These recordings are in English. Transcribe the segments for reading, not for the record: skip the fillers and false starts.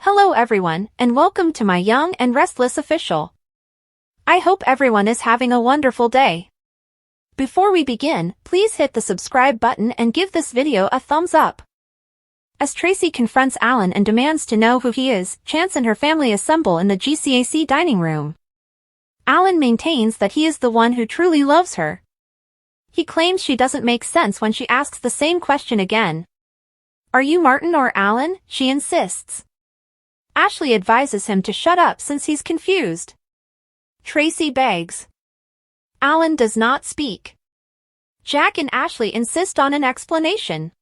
Hello everyone, and welcome to my Young and Restless official. I hope everyone is having a wonderful day. Before we begin, please hit the subscribe button and give this video a thumbs up. As Tracy confronts Alan and demands to know who he is, Chance and her family assemble in the GCAC dining room. Alan maintains that he is the one who truly loves her. He claims she doesn't make sense when she asks the same question again. "Are you Martin or Alan?" she insists. Ashley advises him to shut up since he's confused. Tracy begs. Alan does not speak. Jack and Ashley insist on an explanation.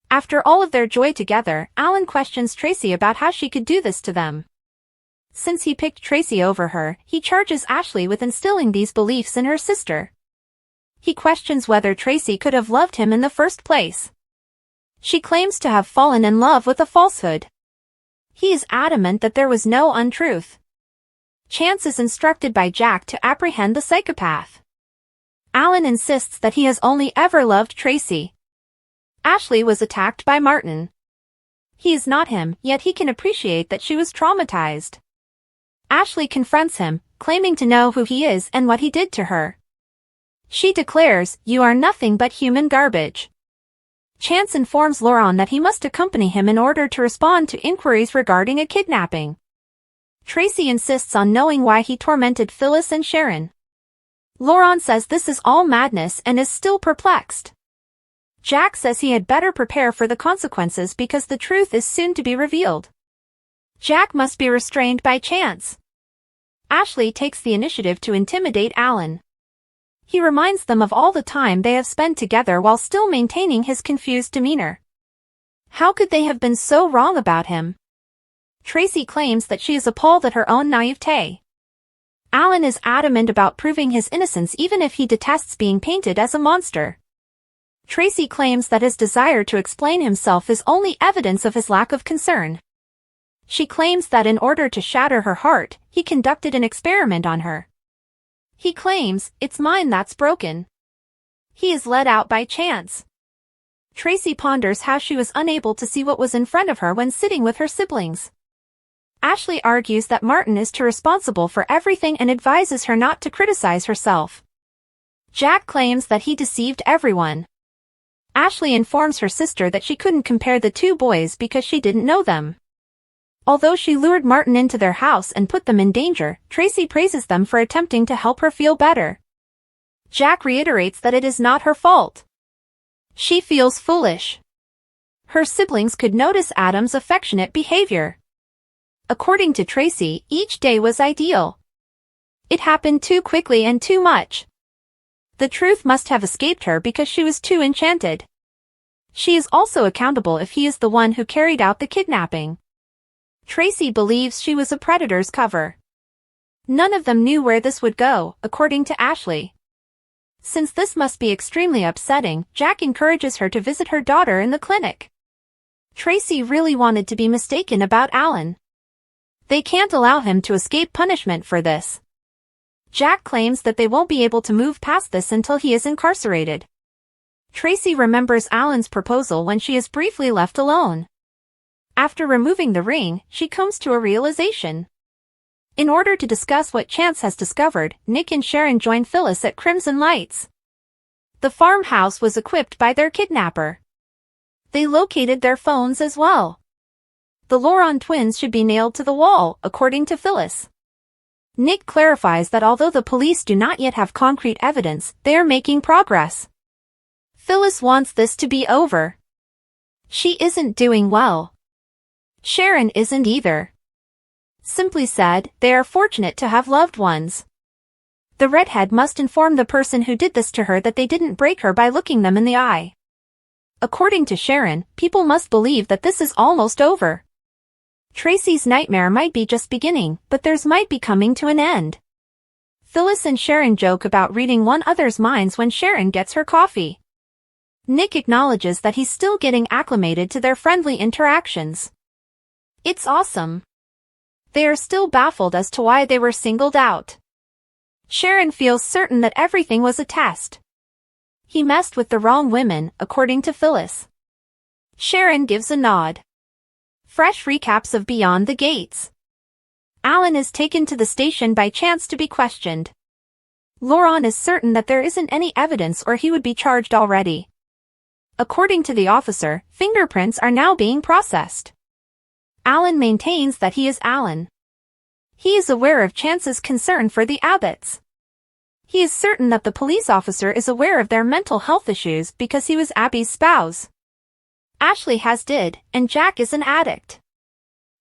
After all of their joy together, Alan questions Tracy about how she could do this to them. Since he picked Tracy over her, he charges Ashley with instilling these beliefs in her sister. He questions whether Tracy could have loved him in the first place. She claims to have fallen in love with a falsehood. He is adamant that there was no untruth. Chance is instructed by Jack to apprehend the psychopath. Alan insists that he has only ever loved Tracy. Ashley was attacked by Martin. He is not him, yet he can appreciate that she was traumatized. Ashley confronts him, claiming to know who he is and what he did to her. She declares, "You are nothing but human garbage." Chance informs Laurent that he must accompany him in order to respond to inquiries regarding a kidnapping. Tracy insists on knowing why he tormented Phyllis and Sharon. Laurent says this is all madness and is still perplexed. Jack says he had better prepare for the consequences because the truth is soon to be revealed. Jack must be restrained by Chance. Ashley takes the initiative to intimidate Alan. He reminds them of all the time they have spent together while still maintaining his confused demeanor. How could they have been so wrong about him? Tracy claims that she is appalled at her own naivete. Alan is adamant about proving his innocence even if he detests being painted as a monster. Tracy claims that his desire to explain himself is only evidence of his lack of concern. She claims that in order to shatter her heart, he conducted an experiment on her. He claims, "It's mine that's broken." He is led out by Chance. Tracy ponders how she was unable to see what was in front of her when sitting with her siblings. Ashley argues that Martin is too responsible for everything and advises her not to criticize herself. Jack claims that he deceived everyone. Ashley informs her sister that she couldn't compare the two boys because she didn't know them. Although she lured Martin into their house and put them in danger, Tracy praises them for attempting to help her feel better. Jack reiterates that it is not her fault. She feels foolish. Her siblings could notice Adam's affectionate behavior. According to Tracy, each day was ideal. It happened too quickly and too much. The truth must have escaped her because she was too enchanted. She is also accountable if he is the one who carried out the kidnapping. Tracy believes she was a predator's cover. None of them knew where this would go, according to Ashley. Since this must be extremely upsetting, Jack encourages her to visit her daughter in the clinic. Tracy really wanted to be mistaken about Alan. They can't allow him to escape punishment for this. Jack claims that they won't be able to move past this until he is incarcerated. Tracy remembers Alan's proposal when she is briefly left alone. After removing the ring, she comes to a realization. In order to discuss what Chance has discovered, Nick and Sharon join Phyllis at Crimson Lights. The farmhouse was equipped by their kidnapper. They located their phones as well. The Laurent twins should be nailed to the wall, according to Phyllis. Nick clarifies that although the police do not yet have concrete evidence, they are making progress. Phyllis wants this to be over. She isn't doing well. Sharon isn't either. Simply said, they are fortunate to have loved ones. The redhead must inform the person who did this to her that they didn't break her by looking them in the eye. According to Sharon, people must believe that this is almost over. Tracy's nightmare might be just beginning, but theirs might be coming to an end. Phyllis and Sharon joke about reading one another's minds when Sharon gets her coffee. Nick acknowledges that he's still getting acclimated to their friendly interactions. It's awesome. They are still baffled as to why they were singled out. Sharon feels certain that everything was a test. He messed with the wrong women, according to Phyllis. Sharon gives a nod. Fresh recaps of Beyond the Gates. Alan is taken to the station by chance to be questioned. Laurent is certain that there isn't any evidence or he would be charged already. According to the officer, fingerprints are now being processed. Alan maintains that he is Alan. He is aware of Chance's concern for the Abbotts. He is certain that the police officer is aware of their mental health issues because he was Abby's spouse. Ashley has did, and Jack is an addict.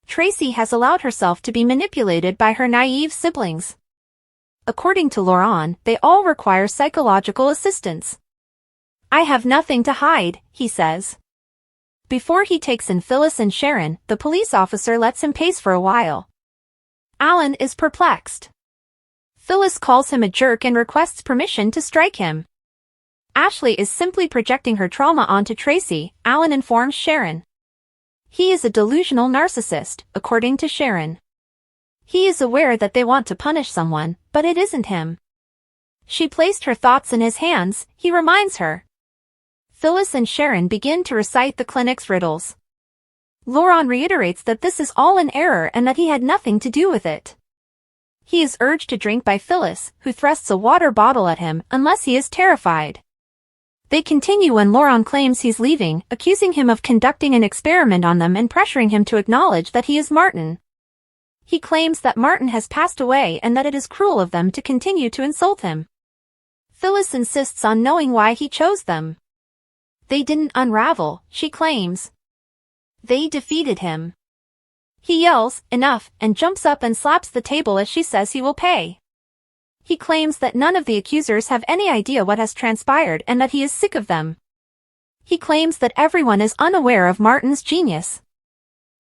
Tracy has allowed herself to be manipulated by her naive siblings. According to Laurent, they all require psychological assistance. I have nothing to hide, he says. Before he takes in Phyllis and Sharon, the police officer lets him pace for a while. Alan is perplexed. Phyllis calls him a jerk and requests permission to strike him. Ashley is simply projecting her trauma onto Tracy, Alan informs Sharon. He is a delusional narcissist, according to Sharon. He is aware that they want to punish someone, but it isn't him. She placed her thoughts in his hands, he reminds her. Phyllis and Sharon begin to recite the clinic's riddles. Laurent reiterates that this is all an error and that he had nothing to do with it. He is urged to drink by Phyllis, who thrusts a water bottle at him unless he is terrified. They continue when Laurent claims he's leaving, accusing him of conducting an experiment on them and pressuring him to acknowledge that he is Martin. He claims that Martin has passed away and that it is cruel of them to continue to insult him. Phyllis insists on knowing why he chose them. They didn't unravel, she claims. They defeated him. He yells, enough, and jumps up and slaps the table as she says he will pay. He claims that none of the accusers have any idea what has transpired and that he is sick of them. He claims that everyone is unaware of Martin's genius.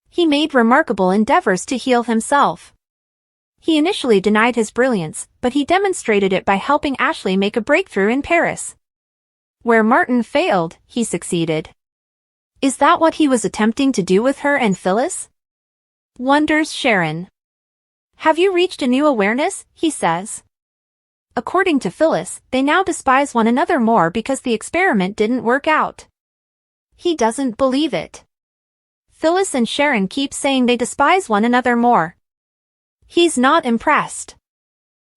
He made remarkable endeavors to heal himself. He initially denied his brilliance, but he demonstrated it by helping Ashley make a breakthrough in Paris. Where Martin failed, he succeeded. Is that what he was attempting to do with her and Phyllis? Wonders Sharon. Have you reached a new awareness, he says. According to Phyllis, they now despise one another more because the experiment didn't work out. He doesn't believe it. Phyllis and Sharon keep saying they despise one another more. He's not impressed.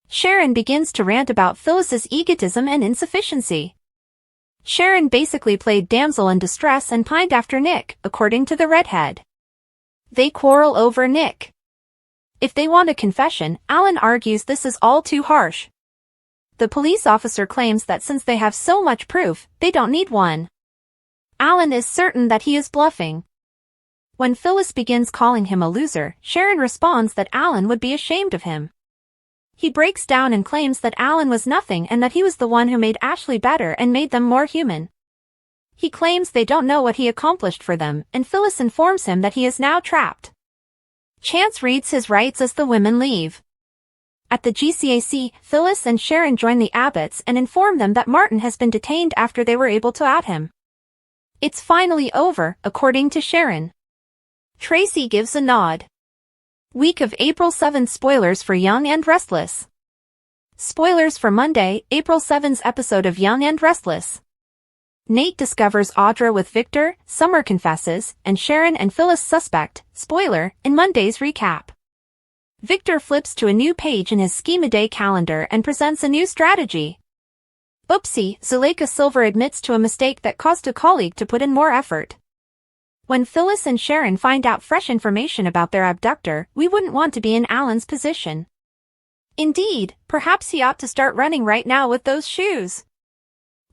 Sharon begins to rant about Phyllis's egotism and insufficiency. Sharon basically played damsel in distress and pined after Nick, according to the redhead. They quarrel over Nick. If they want a confession, Alan argues this is all too harsh. The police officer claims that since they have so much proof, they don't need one. Alan is certain that he is bluffing. When Phyllis begins calling him a loser, Sharon responds that Alan would be ashamed of him. He breaks down and claims that Alan was nothing and that he was the one who made Ashley better and made them more human. He claims they don't know what he accomplished for them, and Phyllis informs him that he is now trapped. Chance reads his rights as the women leave. At the GCAC, Phyllis and Sharon join the Abbotts and inform them that Martin has been detained after they were able to out him. It's finally over, according to Sharon. Tracy gives a nod. Week of April 7th spoilers for Young and Restless. Spoilers for Monday, April 7th's episode of Young and Restless. Nate discovers Audra with Victor, Summer confesses, and Sharon and Phyllis suspect, spoiler, in Monday's recap. Victor flips to a new page in his scheme-a-day calendar and presents a new strategy. Oopsie, Zuleika Silver admits to a mistake that caused a colleague to put in more effort. When Phyllis and Sharon find out fresh information about their abductor, we wouldn't want to be in Alan's position. Indeed, perhaps he ought to start running right now with those shoes.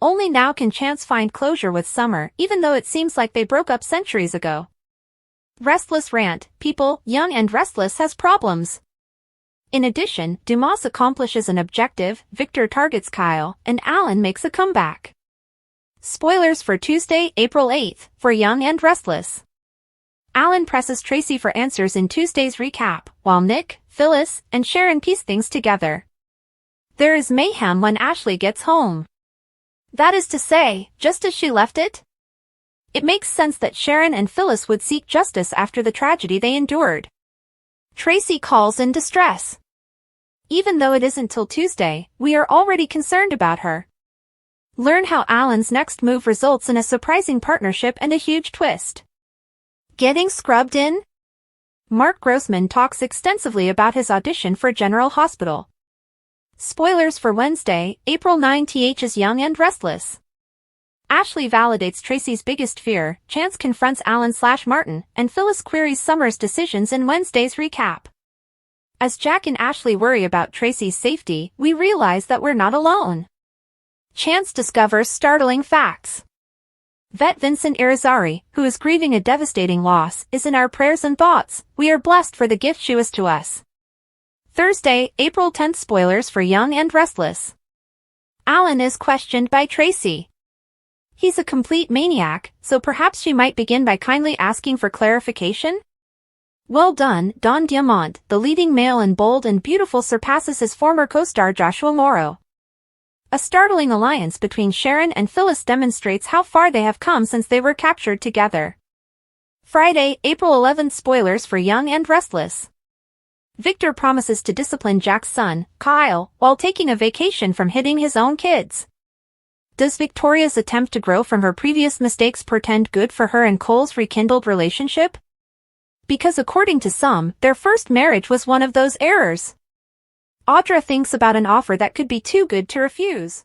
Only now can Chance find closure with Summer, even though it seems like they broke up centuries ago. Restless rant, people, Young and Restless has problems. In addition, Dumas accomplishes an objective, Victor targets Kyle, and Alan makes a comeback. Spoilers for Tuesday, April 8th, for Young and Restless. Alan presses Tracy for answers in Tuesday's recap, while Nick, Phyllis, and Sharon piece things together. There is mayhem when Ashley gets home. That is to say, just as she left it? It makes sense that Sharon and Phyllis would seek justice after the tragedy they endured. Tracy calls in distress. Even though it isn't till Tuesday, we are already concerned about her. Learn how Alan's next move results in a surprising partnership and a huge twist. Getting scrubbed in? Mark Grossman talks extensively about his audition for General Hospital. Spoilers for Wednesday, April 9. Th is young and restless. Ashley validates Tracy's biggest fear, Chance confronts Alan/Martin, and Phyllis queries Summer's decisions in Wednesday's recap. As Jack and Ashley worry about Tracy's safety, we realize that we're not alone. Chance discovers startling facts. Vet Vincent Irizarry, who is grieving a devastating loss, is in our prayers and thoughts. We are blessed for the gift she was to us. Thursday, April 10. Spoilers for Young and Restless. Alan is questioned by Tracy. He's a complete maniac, so perhaps she might begin by kindly asking for clarification? Well done, Don Diamont, the leading male in Bold and Beautiful surpasses his former co-star Joshua Morrow. A startling alliance between Sharon and Phyllis demonstrates how far they have come since they were captured together. Friday, April 11. Spoilers for Young and Restless. Victor promises to discipline Jack's son, Kyle, while taking a vacation from hitting his own kids. Does Victoria's attempt to grow from her previous mistakes portend good for her and Cole's rekindled relationship? Because according to some, their first marriage was one of those errors. Audra thinks about an offer that could be too good to refuse.